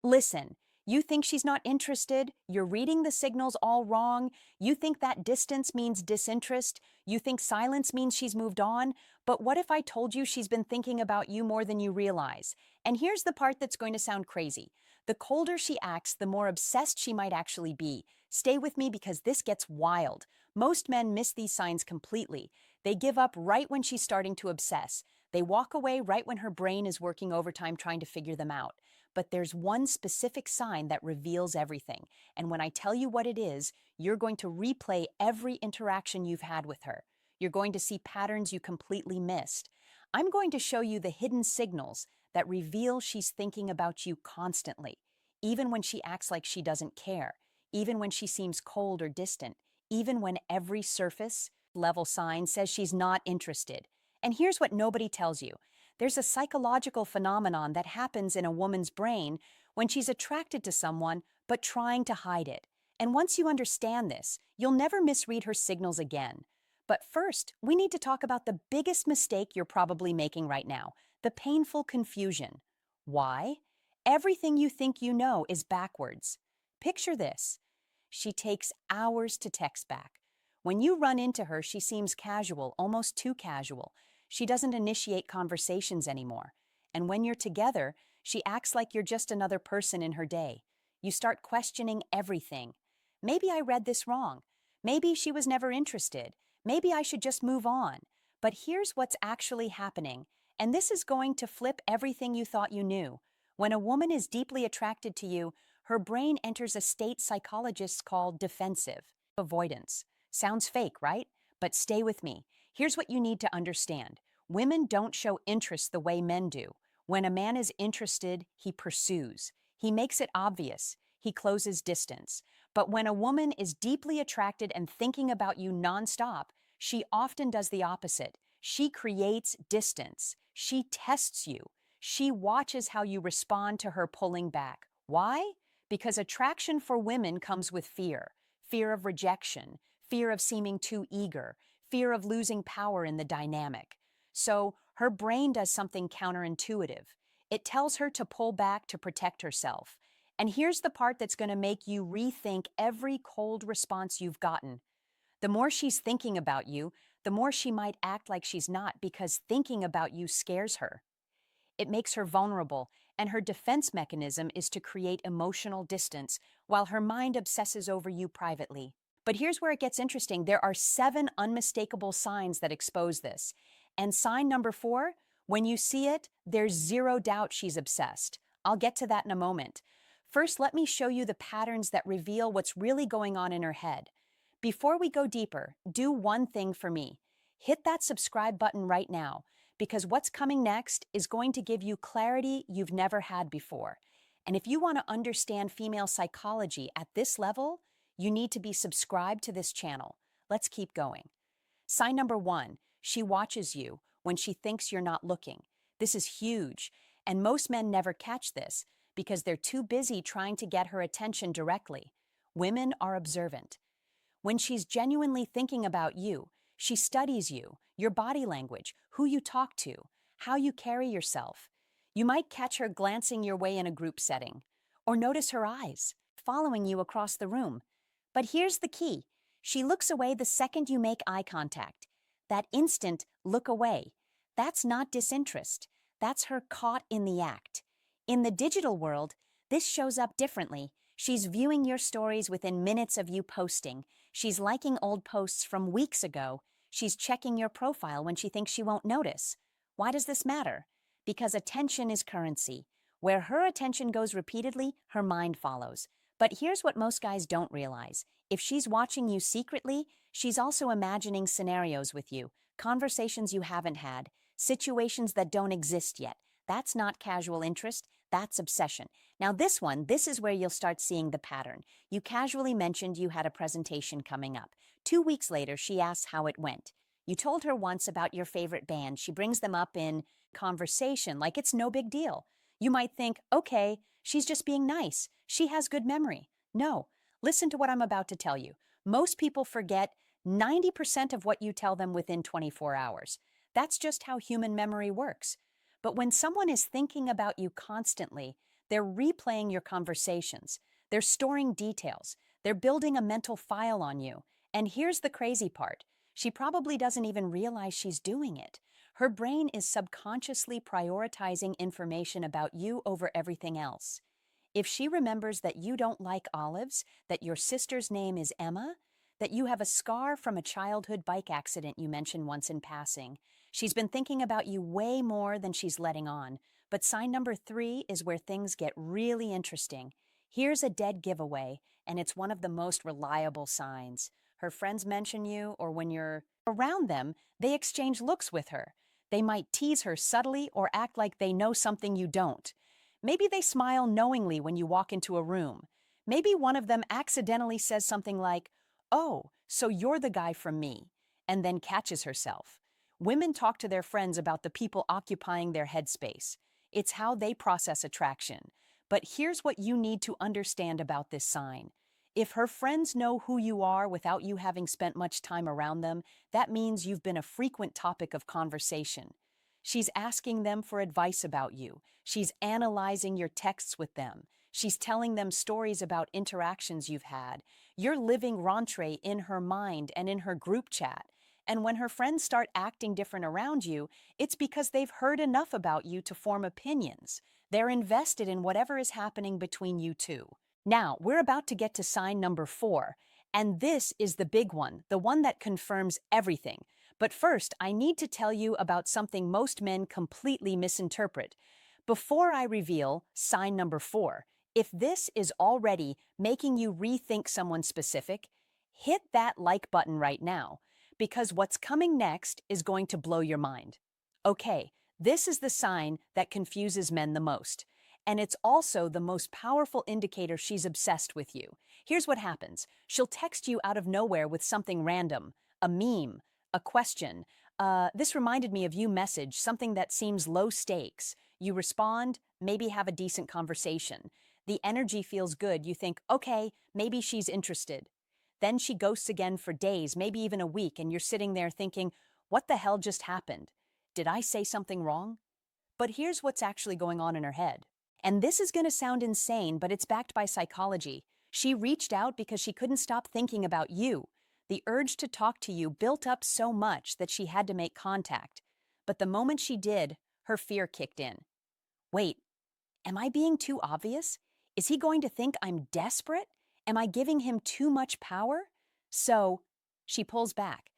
Listen, you think she's not interested, you're reading the signals all wrong, you think that distance means disinterest, you think silence means she's moved on, but what if I told you she's been thinking about you more than you realize? And here's the part that's going to sound crazy. The colder she acts, the more obsessed she might actually be. Stay with me because this gets wild. Most men miss these signs completely. They give up right when she's starting to obsess. They walk away right when her brain is working overtime trying to figure them out. But there's one specific sign that reveals everything. And when I tell you what it is, you're going to replay every interaction you've had with her. You're going to see patterns you completely missed. I'm going to show you the hidden signals that reveal she's thinking about you constantly, even when she acts like she doesn't care, even when she seems cold or distant, even when every surface level sign says she's not interested. And here's what nobody tells you. There's a psychological phenomenon that happens in a woman's brain when she's attracted to someone but trying to hide it. And once you understand this, you'll never misread her signals again. But first, we need to talk about the biggest mistake you're probably making right now, the painful confusion. Why? Everything you think you know is backwards. Picture this. She takes hours to text back. When you run into her, she seems casual, almost too casual. She doesn't initiate conversations anymore. And when you're together, she acts like you're just another person in her day. You start questioning everything. Maybe I read this wrong. Maybe she was never interested. Maybe I should just move on. But here's what's actually happening, and this is going to flip everything you thought you knew. When a woman is deeply attracted to you, her brain enters a state psychologists call defensive avoidance. Sounds fake, right? But stay with me. Here's what you need to understand. Women don't show interest the way men do. When a man is interested, he pursues. He makes it obvious. He closes distance. But when a woman is deeply attracted and thinking about you nonstop, she often does the opposite. She creates distance. She tests you. She watches how you respond to her pulling back. Why? Because attraction for women comes with fear. Fear of rejection, fear of seeming too eager, fear of losing power in the dynamic. So her brain does something counterintuitive. It tells her to pull back to protect herself. And here's the part that's going to make you rethink every cold response you've gotten. The more she's thinking about you, the more she might act like she's not because thinking about you scares her. It makes her vulnerable, and her defense mechanism is to create emotional distance while her mind obsesses over you privately. But here's where it gets interesting. There are 7 unmistakable signs that expose this. And sign number 4, when you see it, there's zero doubt she's obsessed. I'll get to that in a moment. First, let me show you the patterns that reveal what's really going on in her head. Before we go deeper, do one thing for me. Hit that subscribe button right now, because what's coming next is going to give you clarity you've never had before. And if you want to understand female psychology at this level, you need to be subscribed to this channel. Let's keep going. Sign number 1, she watches you when she thinks you're not looking. This is huge, and most men never catch this because they're too busy trying to get her attention directly. Women are observant. When she's genuinely thinking about you, she studies you, your body language, who you talk to, how you carry yourself. You might catch her glancing your way in a group setting, or notice her eyes, following you across the room. But here's the key. She looks away the second you make eye contact. That instant look away. That's not disinterest. That's her caught in the act. In the digital world, this shows up differently. She's viewing your stories within minutes of you posting. She's liking old posts from weeks ago. She's checking your profile when she thinks she won't notice. Why does this matter? Because attention is currency. Where her attention goes repeatedly, her mind follows. But here's what most guys don't realize. If she's watching you secretly, she's also imagining scenarios with you, conversations you haven't had, situations that don't exist yet. That's not casual interest, that's obsession. Now this is where you'll start seeing the pattern. You casually mentioned you had a presentation coming up. 2 weeks later, she asks how it went. You told her once about your favorite band. She brings them up in conversation like it's no big deal. You might think, okay, she's just being nice. She has good memory. No, listen to what I'm about to tell you. Most people forget 90% of what you tell them within 24 hours. That's just how human memory works. But when someone is thinking about you constantly, They're replaying your conversations. They're storing details. They're building a mental file on you. And here's the crazy part. She probably doesn't even realize she's doing it. Her brain is subconsciously prioritizing information about you over everything else. If she remembers that you don't like olives, that your sister's name is Emma, that you have a scar from a childhood bike accident you mentioned once in passing, she's been thinking about you way more than she's letting on. But sign number 3 is where things get really interesting. Here's a dead giveaway, and it's one of the most reliable signs. Her friends mention you, or when you're around them, they exchange looks with her. They might tease her subtly or act like they know something you don't. Maybe they smile knowingly when you walk into a room. Maybe one of them accidentally says something like, "Oh, so you're the guy from me," and then catches herself. Women talk to their friends about the people occupying their headspace. It's how they process attraction. But here's what you need to understand about this sign. If her friends know who you are without you having spent much time around them, that means you've been a frequent topic of conversation. She's asking them for advice about you. She's analyzing your texts with them. She's telling them stories about interactions you've had. You're living rentrée in her mind and in her group chat. And when her friends start acting different around you, it's because they've heard enough about you to form opinions. They're invested in whatever is happening between you two. Now, we're about to get to sign number 4, and this is the big one, the one that confirms everything. But first, I need to tell you about something most men completely misinterpret. Before I reveal sign number 4, if this is already making you rethink someone specific, hit that like button right now, because what's coming next is going to blow your mind. Okay, this is the sign that confuses men the most. And it's also the most powerful indicator she's obsessed with you. Here's what happens. She'll text you out of nowhere with something random, a meme, a question. This reminded me of you message, something that seems low stakes. You respond, maybe have a decent conversation. The energy feels good. You think, okay, maybe she's interested. Then she ghosts again for days, maybe even a week, and you're sitting there thinking, what the hell just happened? Did I say something wrong? But here's what's actually going on in her head. And this is going to sound insane, but it's backed by psychology. She reached out because she couldn't stop thinking about you. The urge to talk to you built up so much that she had to make contact. But the moment she did, her fear kicked in. Wait, am I being too obvious? Is he going to think I'm desperate? Am I giving him too much power? So, she pulls back.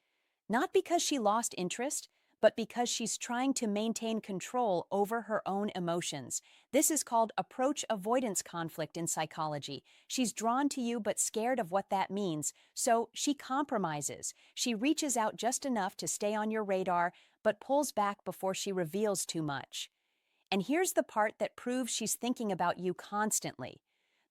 Not because she lost interest, but because she's trying to maintain control over her own emotions. This is called approach avoidance conflict in psychology. She's drawn to you but scared of what that means, so she compromises. She reaches out just enough to stay on your radar, but pulls back before she reveals too much. And here's the part that proves she's thinking about you constantly.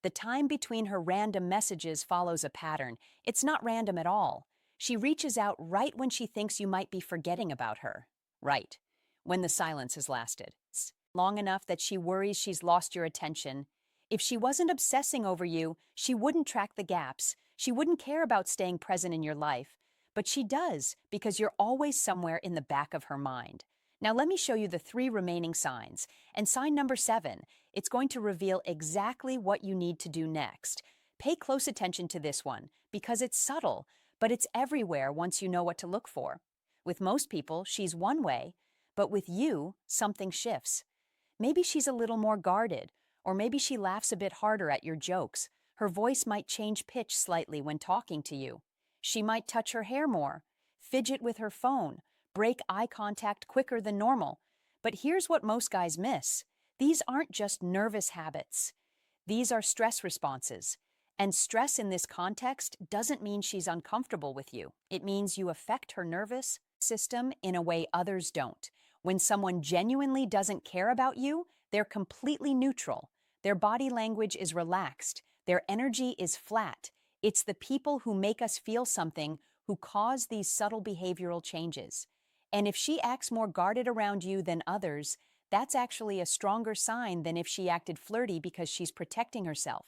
The time between her random messages follows a pattern. It's not random at all. She reaches out right when she thinks you might be forgetting about her. Right, when the silence has lasted. It's long enough that she worries she's lost your attention. If she wasn't obsessing over you, she wouldn't track the gaps. She wouldn't care about staying present in your life. But she does, because you're always somewhere in the back of her mind. Now let me show you the 3 remaining signs. And sign number 7, it's going to reveal exactly what you need to do next. Pay close attention to this one, because it's subtle, but it's everywhere once you know what to look for. With most people, she's one way, but with you, something shifts. Maybe she's a little more guarded, or maybe she laughs a bit harder at your jokes. Her voice might change pitch slightly when talking to you. She might touch her hair more, fidget with her phone, break eye contact quicker than normal. But here's what most guys miss. These aren't just nervous habits. These are stress responses. And stress in this context doesn't mean she's uncomfortable with you. It means you affect her nervous system in a way others don't. When someone genuinely doesn't care about you, they're completely neutral. Their body language is relaxed. Their energy is flat. It's the people who make us feel something who cause these subtle behavioral changes. And if she acts more guarded around you than others, that's actually a stronger sign than if she acted flirty because she's protecting herself.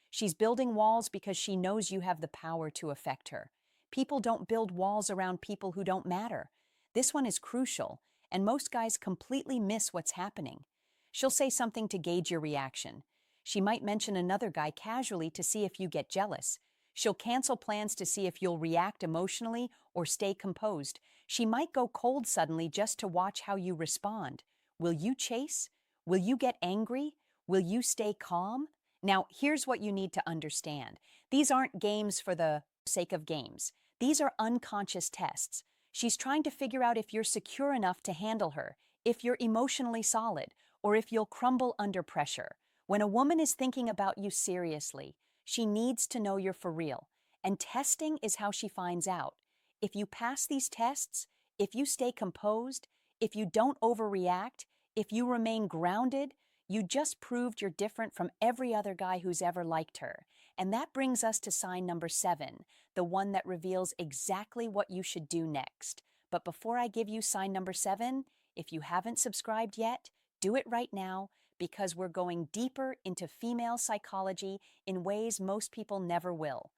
She's building walls because she knows you have the power to affect her. People don't build walls around people who don't matter. This one is crucial, and most guys completely miss what's happening. She'll say something to gauge your reaction. She might mention another guy casually to see if you get jealous. She'll cancel plans to see if you'll react emotionally or stay composed. She might go cold suddenly just to watch how you respond. Will you chase? Will you get angry? Will you stay calm? Now, here's what you need to understand. These aren't games for the sake of games. These are unconscious tests. She's trying to figure out if you're secure enough to handle her, if you're emotionally solid, or if you'll crumble under pressure. When a woman is thinking about you seriously, she needs to know you're for real. And testing is how she finds out. If you pass these tests, if you stay composed, if you don't overreact, if you remain grounded, you just proved you're different from every other guy who's ever liked her. And that brings us to sign number 7, the one that reveals exactly what you should do next. But before I give you sign number 7, if you haven't subscribed yet, do it right now, because we're going deeper into female psychology in ways most people never will.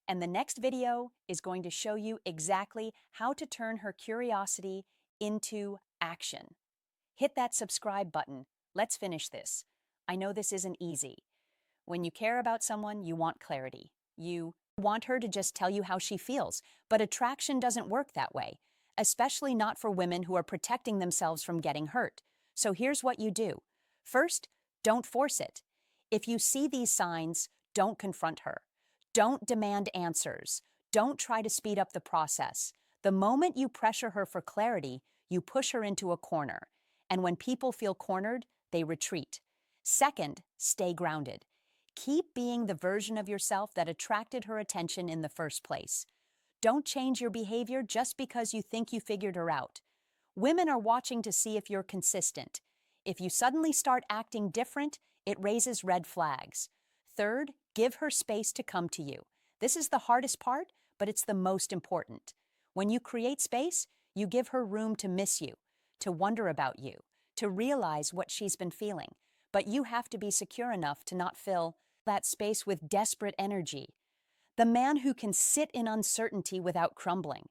And the next video is going to show you exactly how to turn her curiosity into action. Hit that subscribe button. Let's finish this. I know this isn't easy. When you care about someone, you want clarity. You want her to just tell you how she feels, but attraction doesn't work that way, especially not for women who are protecting themselves from getting hurt. So here's what you do. First, don't force it. If you see these signs, don't confront her. Don't demand answers. Don't try to speed up the process. The moment you pressure her for clarity, you push her into a corner. And when people feel cornered, they retreat. Second, stay grounded. Keep being the version of yourself that attracted her attention in the first place. Don't change your behavior just because you think you figured her out. Women are watching to see if you're consistent. If you suddenly start acting different, it raises red flags. Third, give her space to come to you. This is the hardest part, but it's the most important. When you create space, you give her room to miss you, to wonder about you, to realize what she's been feeling. But you have to be secure enough to not fill that space with desperate energy. The man who can sit in uncertainty without crumbling.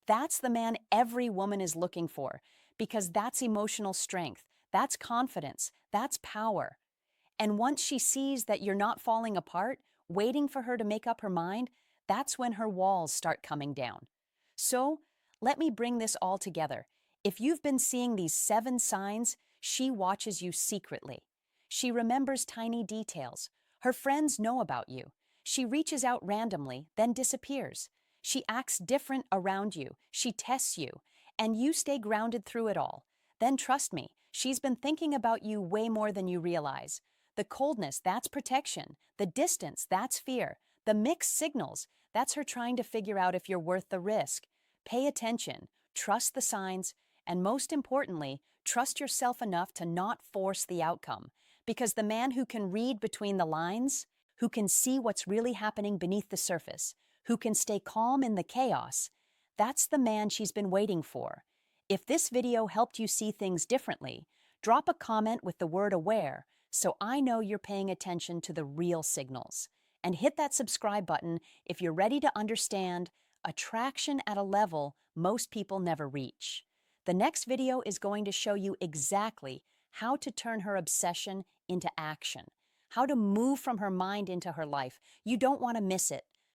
That's the man every woman is looking for, because that's emotional strength, that's confidence, that's power. And once she sees that you're not falling apart, waiting for her to make up her mind, that's when her walls start coming down. So, let me bring this all together. If you've been seeing these 7 signs, she watches you secretly. She remembers tiny details. Her friends know about you. She reaches out randomly, then disappears. She acts different around you. She tests you, and you stay grounded through it all. Then trust me, she's been thinking about you way more than you realize. The coldness, that's protection. The distance, that's fear. The mixed signals, that's her trying to figure out if you're worth the risk. Pay attention, trust the signs, and most importantly, trust yourself enough to not force the outcome. Because the man who can read between the lines, who can see what's really happening beneath the surface, who can stay calm in the chaos, that's the man she's been waiting for. If this video helped you see things differently, drop a comment with the word aware so I know you're paying attention to the real signals. And hit that subscribe button if you're ready to understand attraction at a level most people never reach. The next video is going to show you exactly how to turn her obsession into action, how to move from her mind into her life. You don't want to miss it.